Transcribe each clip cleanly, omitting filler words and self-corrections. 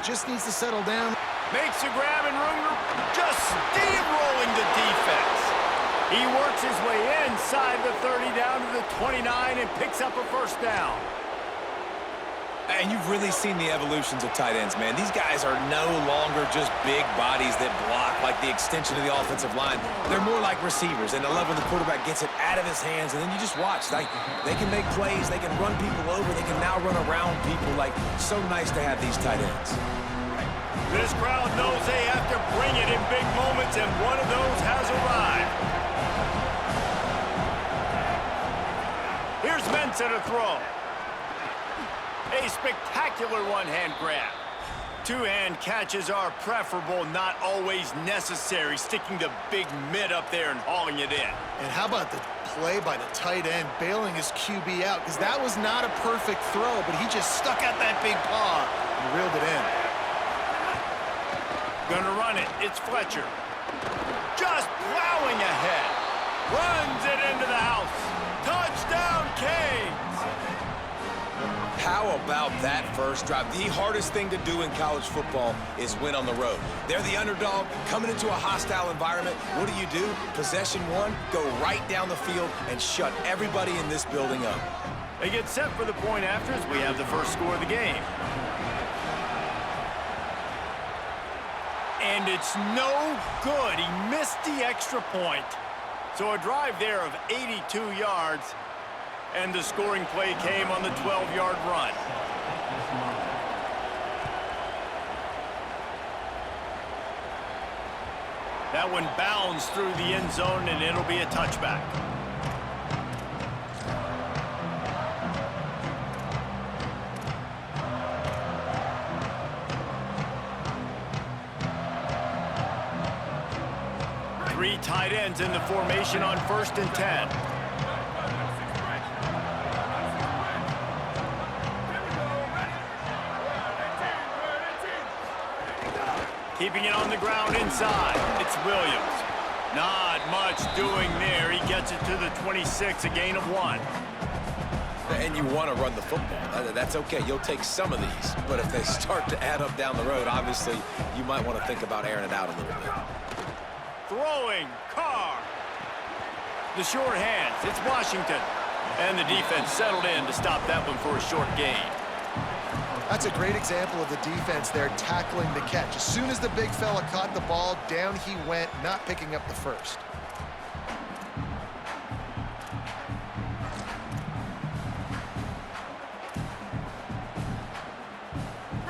just needs to settle down. Makes a grab and Runger just steamrolling the defense. He works his way inside the 30 down to the 29 and picks up a first down. And you've really seen the evolutions of tight ends, man. These guys are no longer just big bodies that block like the extension of the offensive line. They're more like receivers, and I love when the quarterback gets it out of his hands, and then you just watch. Like, they can make plays, they can run people over, they can now run around people. Like, so nice to have these tight ends. This crowd knows they have to bring it in big moments, and one of those has arrived. Here's Mensah to throw. A spectacular one-hand grab. Two-hand catches are preferable, not always necessary. Sticking the big mid up there and hauling it in. And how about the play by the tight end, bailing his QB out? Because that was not a perfect throw, but he just stuck out that big paw and reeled it in. Gonna run it. It's Fletcher. Just plowing ahead. Runs it into the house. Touchdown, Canes! How about that first drive? The hardest thing to do in college football is win on the road. They're the underdog coming into a hostile environment. What do? Possession one, go right down the field and shut everybody in this building up. They get set for the point after as we have the first score of the game. And it's no good. He missed the extra point. So a drive there of 82 yards. And the scoring play came on the 12-yard run. That one bounds through the end zone, and it'll be a touchback. Three tight ends in the formation on 1st and 10. Keeping it on the ground inside. It's Williams. Not much doing there. He gets it to the 26, a gain of 1. And you want to run the football. That's okay. You'll take some of these. But if they start to add up down the road, obviously, you might want to think about airing it out a little bit. Throwing, Carr. The short hands. It's Washington. And the defense settled in to stop that one for a short gain. That's a great example of the defense there tackling the catch. As soon as the big fella caught the ball, down he went, not picking up the first.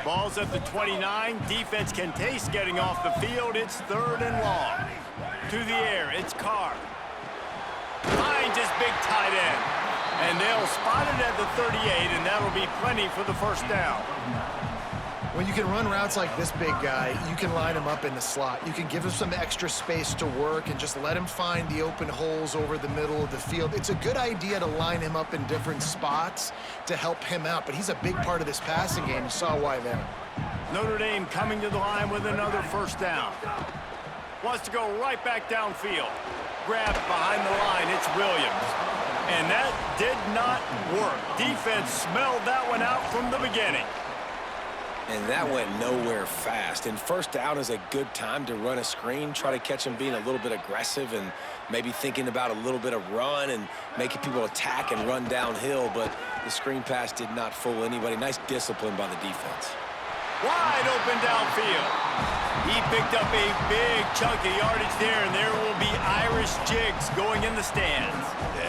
Ball's at the 29. Defense can taste getting off the field. It's 3rd and long. To the air, it's Carr. Finds his big tight end. And they'll spot it at the 38, and that'll be plenty for the first down. When you can run routes like this big guy, you can line him up in the slot. You can give him some extra space to work and just let him find the open holes over the middle of the field. It's a good idea to line him up in different spots to help him out, but he's a big part of this passing game. You saw why there. Notre Dame coming to the line with another first down. Wants to go right back downfield. Grabbed behind the line, it's Williams. And that did not work. Defense smelled that one out from the beginning. And that went nowhere fast. And 1st down is a good time to run a screen, try to catch him being a little bit aggressive and maybe thinking about a little bit of run and making people attack and run downhill. But the screen pass did not fool anybody. Nice discipline by the defense. Wide open downfield. He picked up a big chunk of yardage there, and there will be Irish jigs going in the stands.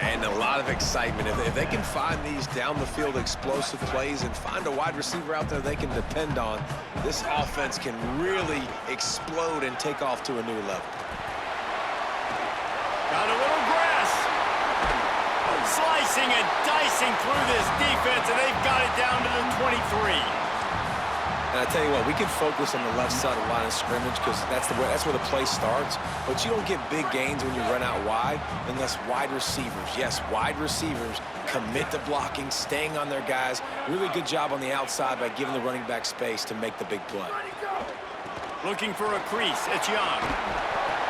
And a lot of excitement. If they can find these down-the-field explosive plays and find a wide receiver out there they can depend on, this offense can really explode and take off to a new level. Got a little grass. Slicing and dicing through this defense, and they've got it down to the 23. And I tell you what, we can focus on the left side of the line of scrimmage because that's where the play starts. But you don't get big gains when you run out wide unless wide receivers, yes, wide receivers commit to blocking, staying on their guys. Really good job on the outside by giving the running back space to make the big play. Looking for a crease. It's Young.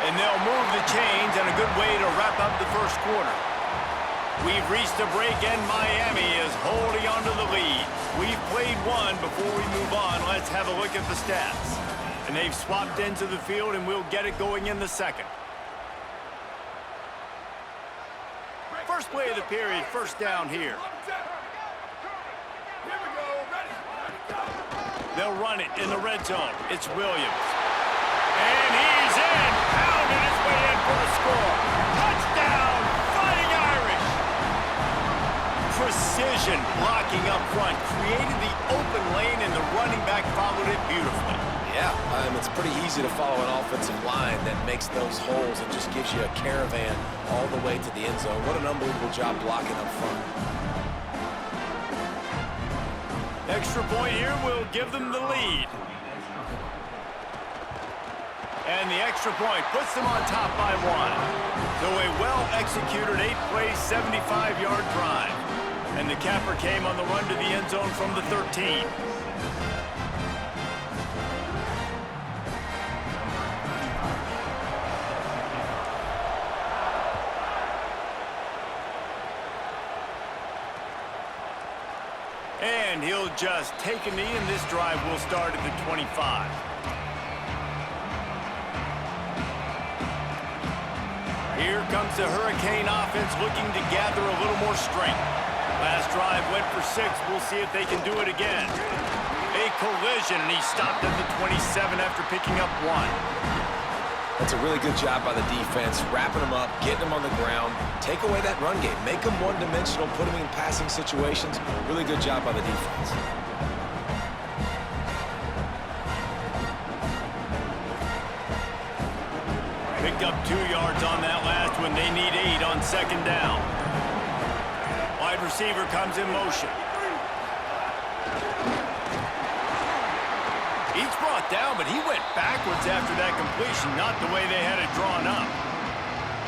And they'll move the chains, and a good way to wrap up the first quarter. We've reached a break, and Miami is holding on to the lead. We've played one. Before we move on, let's have a look at the stats. And they've swapped into the field, and we'll get it going in the second. First play of the period, first down here. They'll run it in the red zone. It's Williams. And he's in. Pounded his way in for the score. Touchdown, Fighting Irish. Precision blocking up front. Created the open lane, and the running back followed it beautifully. Yeah, it's pretty easy to follow an offensive line that makes those holes and just gives you a caravan all the way to the end zone. What an unbelievable job blocking up front. Extra point here will give them the lead. And the extra point puts them on top by one. So a well-executed 8-play, 75-yard drive. And the capper came on the run to the end zone from the 13. And he'll just take a knee, and this drive will start at the 25. Here comes the Hurricane offense looking to gather a little more strength. Last drive went for 6. We'll see if they can do it again. A collision, and he stopped at the 27 after picking up 1. That's a really good job by the defense, wrapping them up, getting them on the ground, take away that run game, make them one-dimensional, put them in passing situations. Really good job by the defense. Picked up 2 yards on that last one. They need 8 on second down. Wide receiver comes in motion. He's brought down, but he went backwards after that completion, not the way they had it drawn up.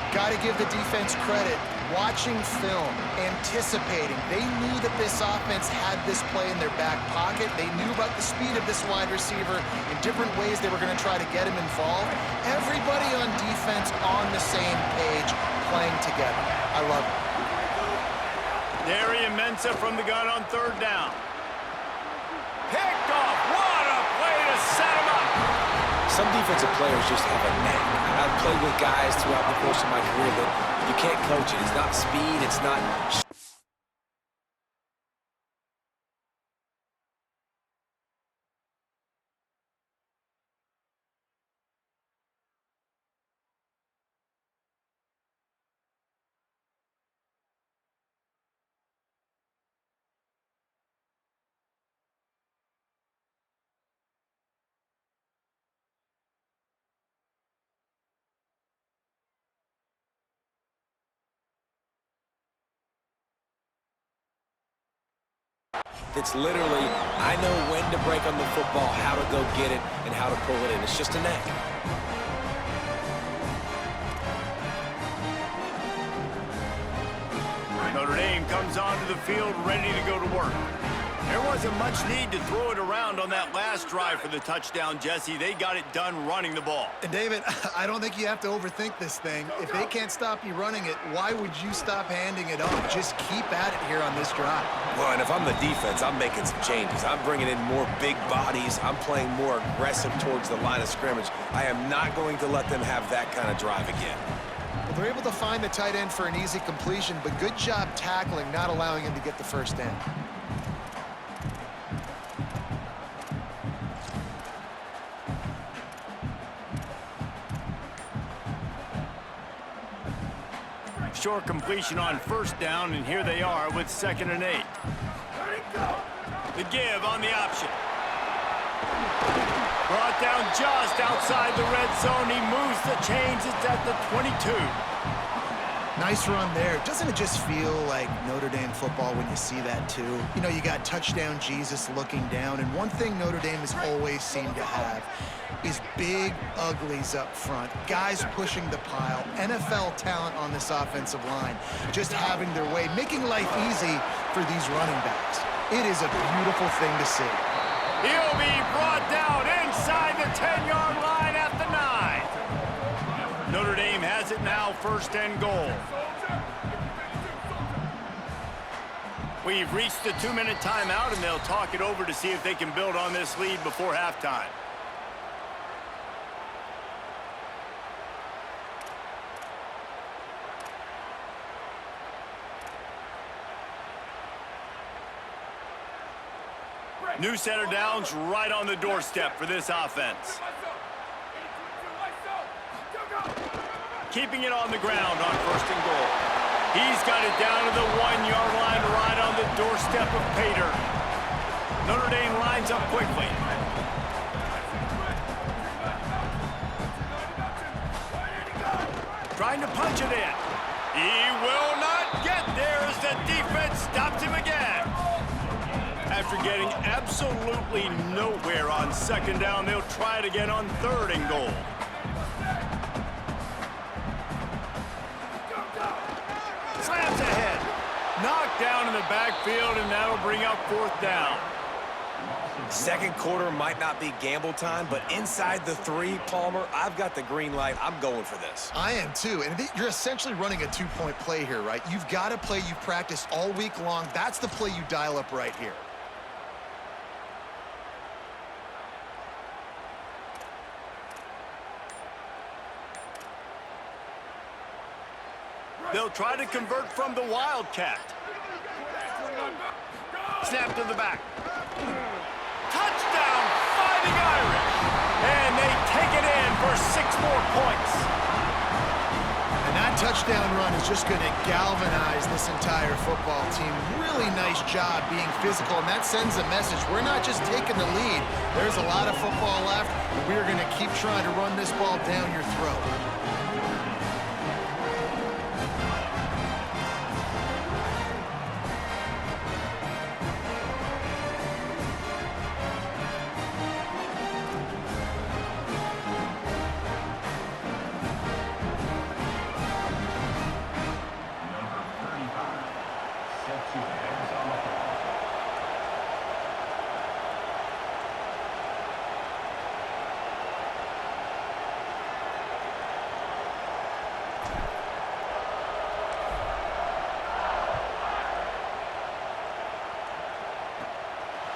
Got to give the defense credit. Watching film, anticipating. They knew that this offense had this play in their back pocket. They knew about the speed of this wide receiver in different ways they were going to try to get him involved. Everybody on defense on the same page, playing together. I love it. Darian Mensah from the gun on third down. Picked off. What a play to set him up. Some defensive players just have a knack. I've played with guys throughout the course of my career that you can't coach it. It's not speed. It's not... It's literally, I know when to break on the football, how to go get it, and how to pull it in. It's just a knack. Notre Dame comes onto the field ready to go to work. There wasn't much need to throw it around on that last drive for the touchdown, Jesse. They got it done running the ball. And David, I don't think you have to overthink this thing. If they can't stop you running it, why would you stop handing it off? Just keep at it here on this drive. Well, and if I'm the defense, I'm making some changes. I'm bringing in more big bodies. I'm playing more aggressive towards the line of scrimmage. I am not going to let them have that kind of drive again. Well, they're able to find the tight end for an easy completion, but good job tackling, not allowing him to get the first down. Short completion on first down, and here they are with 2nd and 8. The give on the option. Brought down just outside the red zone. He moves the chains. It's at the 22. Nice run there. Doesn't it just feel like Notre Dame football when you see that too? You know, you got touchdown Jesus looking down, and one thing Notre Dame has always seemed to have is big uglies up front, guys pushing the pile, NFL talent on this offensive line, just having their way, making life easy for these running backs. It is a beautiful thing to see. He'll be brought down inside the 10-yard line at the 9. Notre Dame has it now, 1st and goal. We've reached the 2-minute timeout, and they'll talk it over to see if they can build on this lead before halftime. New set of downs right on the doorstep for this offense. Keeping it on the ground on 1st and goal. He's got it down to the 1-yard line right on the doorstep of Pater. Notre Dame lines up quickly. Trying to punch it in. He will not get there as the defense stops him again. After getting absolutely nowhere on 2nd down, they'll try it again on 3rd and goal. Slams ahead. Knocked down in the backfield, and that'll bring up 4th down. Second quarter might not be gamble time, but inside the 3, Palmer, I've got the green light. I'm going for this. I am too, and you're essentially running a 2-point play here, right? You've got a play you've practiced all week long. That's the play you dial up right here. They'll try to convert from the Wildcat. Snap to the back. Touchdown, Fighting Irish. And they take it in for 6 more points. And that touchdown run is just going to galvanize this entire football team. Really nice job being physical, and that sends a message. We're not just taking the lead. There's a lot of football left, and we're going to keep trying to run this ball down your throat.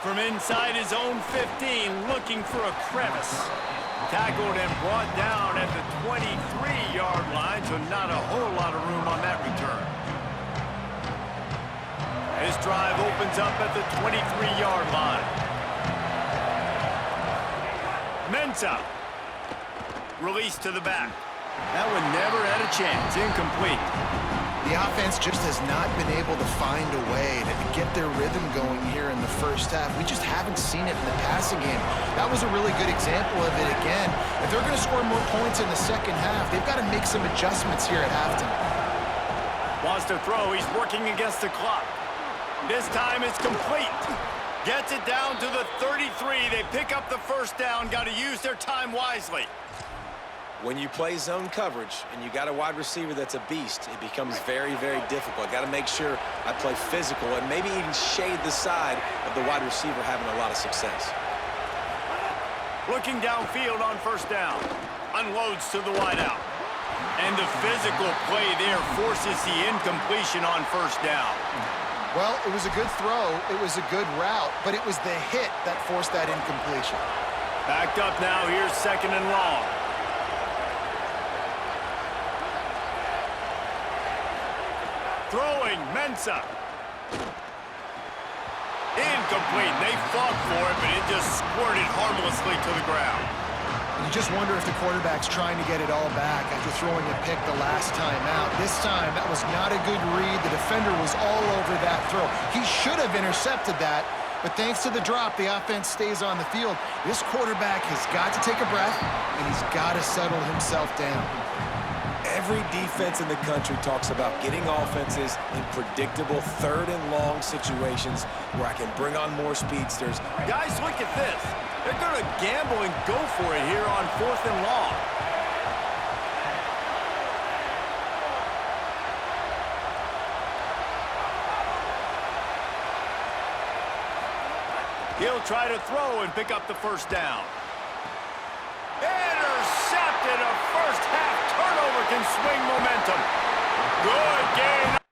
From inside his own 15, looking for a crevice. Tackled and brought down at the 23-yard line, so not a whole lot of room on that return. His drive opens up at the 23-yard line. Mensah. Released to the back. That one never had a chance. Incomplete. The offense just has not been able to find a way to get their rhythm going here in the first half. We just haven't seen it in the passing game. That was a really good example of it again. If they're going to score more points in the second half, they've got to make some adjustments here at halftime. Wants to throw. He's working against the clock. This time it's complete. Gets it down to the 33. They pick up the 1st down. Got to use their time wisely. When you play zone coverage and you got a wide receiver that's a beast, it becomes very, very difficult. Got to make sure I play physical and maybe even shade the side of the wide receiver having a lot of success. Looking downfield on 1st down. Unloads to the wideout. And the physical play there forces the incompletion on 1st down. Well, it was a good throw. It was a good route, but it was the hit that forced that incompletion. Backed up now. Here's 2nd and long. Throwing, Mensah. Incomplete. They fought for it, but it just squirted harmlessly to the ground. You just wonder if the quarterback's trying to get it all back after throwing a pick the last time out. This time, that was not a good read. The defender was all over that throw. He should have intercepted that, but thanks to the drop, the offense stays on the field. This quarterback has got to take a breath, and he's got to settle himself down. Every defense in the country talks about getting offenses in predictable 3rd and long situations where I can bring on more speedsters. Guys, look at this. They're going to gamble and go for it here on 4th and long. He'll try to throw and pick up the 1st down. Intercepted. A first half turnover can swing momentum. Good game.